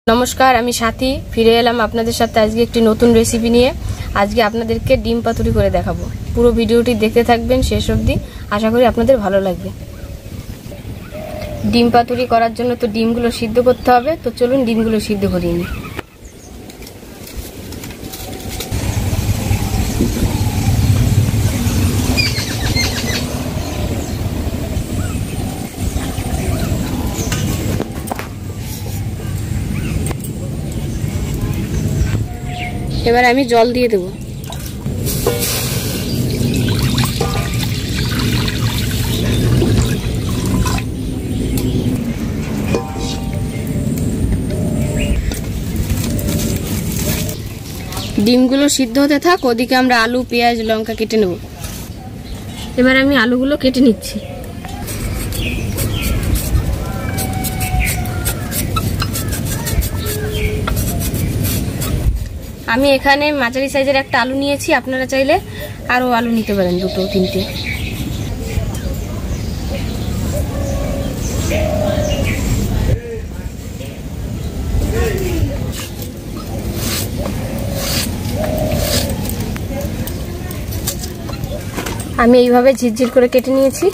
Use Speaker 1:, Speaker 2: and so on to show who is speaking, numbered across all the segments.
Speaker 1: नमस्कार आमी साथी फिरे एलाम आपनादेर साथे आजके एकटी नतून रेसिपि निये। आजके आपनादेरके डिम पातुरि करे देखाबो। पुरो भिडियोटी देखते थाकबेन शेष अब्दि, आशा करी आपनादेर भालो लागबे। डिम पातुरि करार जोन्नो तो डिमगुलो सिद्ध करते होबे, तो चलुन डिमगुलो सिद्ध करिये निই। এবার আমি জল দিয়ে দেব। ডিমগুলো সিদ্ধ হতে থাক, ওদিকে আমরা আলু পেঁয়াজ লঙ্কা কেটে নেব। এবার আমি আলুগুলো কেটে নিচ্ছি। আমি এখানে মাঝারি সাইজের একটা আলু নিয়েছি, আপনারা চাইলে আরো আলু নিতে পারেন, দুটো তিনটে। আমি এইভাবে ঝিরঝির করে কেটে নিয়েছি।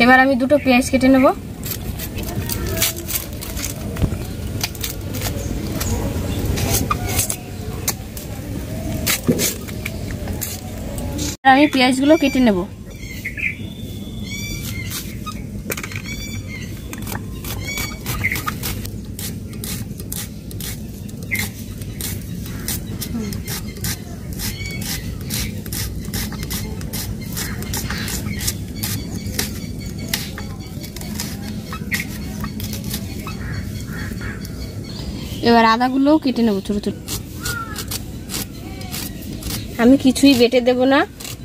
Speaker 1: এবার আমি দুটো পেঁয়াজ কেটে নেব। আমি পেঁয়াজগুলো কেটে নেব। এবার আদাগুলোও কেটে নেব ছোট ছোট। আমি কিছুই বেটে দেব না,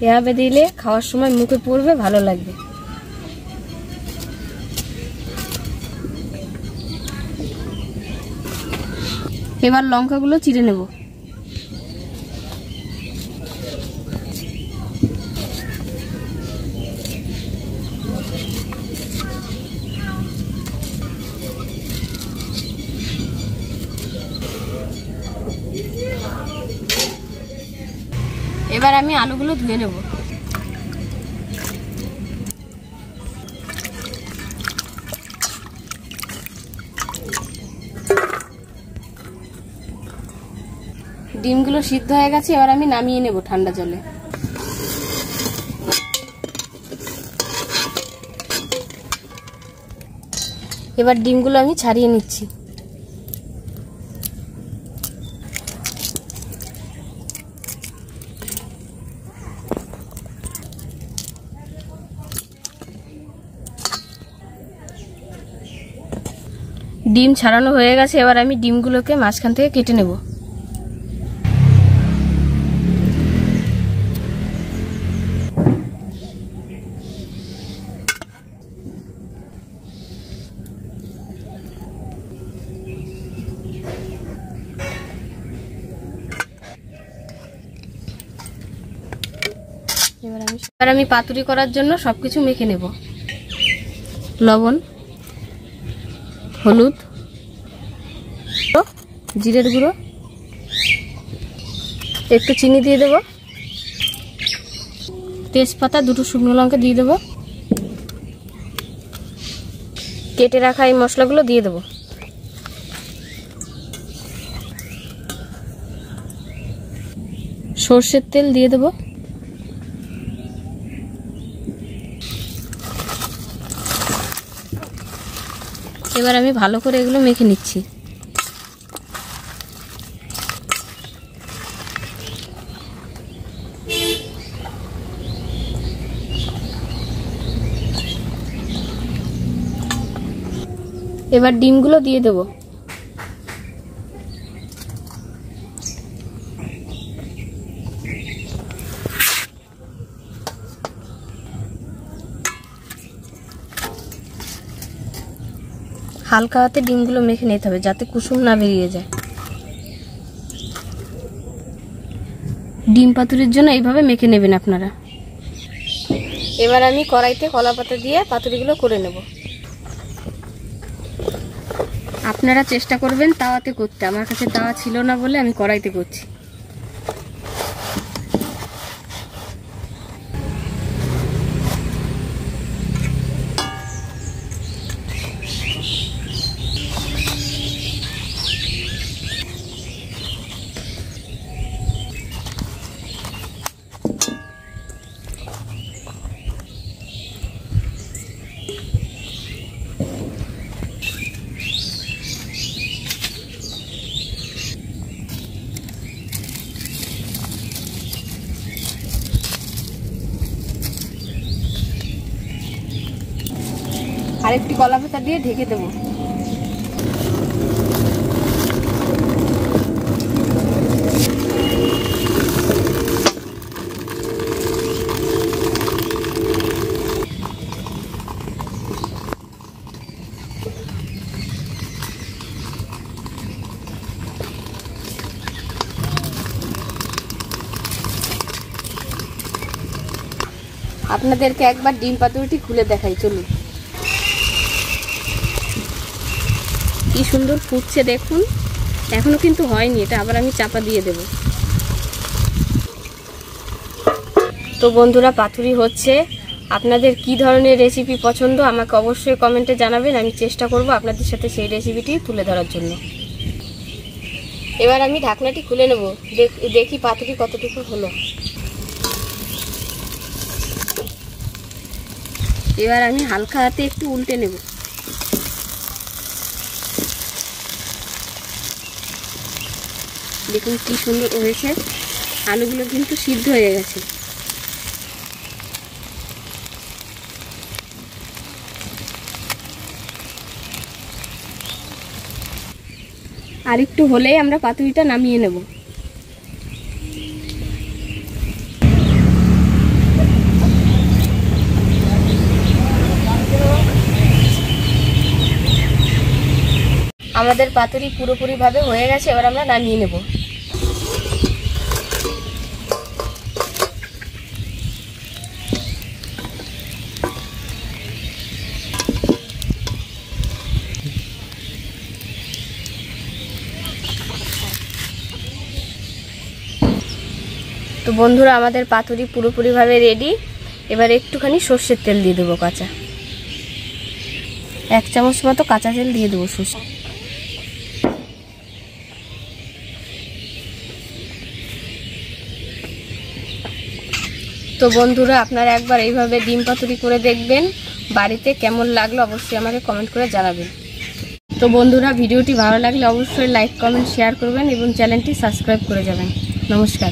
Speaker 1: এভাবে দিলে খাওয়ার সময় মুখে পড়বে, ভালো লাগবে। এবার লঙ্কাগুলো চিড়ে নেব। এবার আমি আলুগুলো ধুয়ে নেব। ডিমগুলো সিদ্ধ হয়ে গেছে, এবার আমি নামিয়ে নেব ঠান্ডা জলে। এবার ডিমগুলো আমি ছাড়িয়ে নিচ্ছি। ডিম ছাড়ানো হয়ে গেছে, এবার আমি ডিমগুলোকে মাঝখান থেকে কেটে নেব। এবার আমি পাতুরি করার জন্য সবকিছু মেখে নেব। লবণ, হলুদ, জিরের গুঁড়ো, একটু চিনি দিয়ে দেব, তেজপাতা, দুটো শুকনো লঙ্কা দিয়ে দেব, কেটে রাখা এই মশলাগুলো দিয়ে দেব। সর্ষের তেল দিয়ে দেব। এবার আমি ভালো করে এগুলো মেখে নিচ্ছি। এবার ডিমগুলো দিয়ে দেব। হালকা হাতে ডিমগুলো মেখে নিতে হবে যাতে কুসুম না বেরিয়ে যায়। ডিম পাতুরির জন্য এইভাবে মেখে নেবেন আপনারা। এবার আমি কড়াইতে কলা পাতা দিয়ে পাতুরিগুলো করে নেব। আপনারা চেষ্টা করবেন তাওয়াতে করতে। আমার কাছে তাওয়া ছিল না বলে আমি কড়াইতে করছি। আরেকটি কলা পাতা দিয়ে ঢেকে দেব। আপনাদেরকে একবার ডিম পাতুরিটি খুলে দেখাই, চলুন। কি সুন্দর ফুটছে দেখুন, এখনো কিন্তু হয়নি, এটা আবার আমি চাপা দিয়ে দেব। তো বন্ধুরা, পাতুরি হচ্ছে। আপনাদের কি ধরনের রেসিপি পছন্দ আমাকে অবশ্যই কমেন্টে জানাবেন। আমি চেষ্টা করব আপনাদের সাথে সেই রেসিপিটি তুলে ধরার জন্য। এবার আমি ঢাকনাটি খুলে নেব, দেখি পাতুরি কতটুকু হলো। এবার আমি হালকা হাতে একটু উল্টে নেব। দেখুন কি সুন্দর হয়েছে, আলুগুলো কিন্তু সিদ্ধ হয়ে গেছে। আর একটু হলেই আমরা পাতুরিটা নামিয়ে নেব। আমাদের পাতুরি পুরোপুরিভাবে হয়ে গেছে, এবার আমরা নামিয়ে নেব। তো বন্ধুরা, আমাদের পাতুরি পুরোপুরিভাবে রেডি। এবার একটুখানি সর্ষের তেল দিয়ে দেবো কাঁচা, 1 চামচ মতো কাঁচা তেল দিয়ে দেবো সর্ষে। তো বন্ধুরা, আপনারা একবার এইভাবে ডিম পাতুরি করে দেখবেন, বাড়িতে কেমন লাগলো অবশ্যই আমাকে কমেন্ট করে জানাবেন। তো বন্ধুরা, ভিডিওটি ভালো লাগলে অবশ্যই লাইক, কমেন্ট, শেয়ার করবেন এবং চ্যানেলটি সাবস্ক্রাইব করে যাবেন। নমস্কার।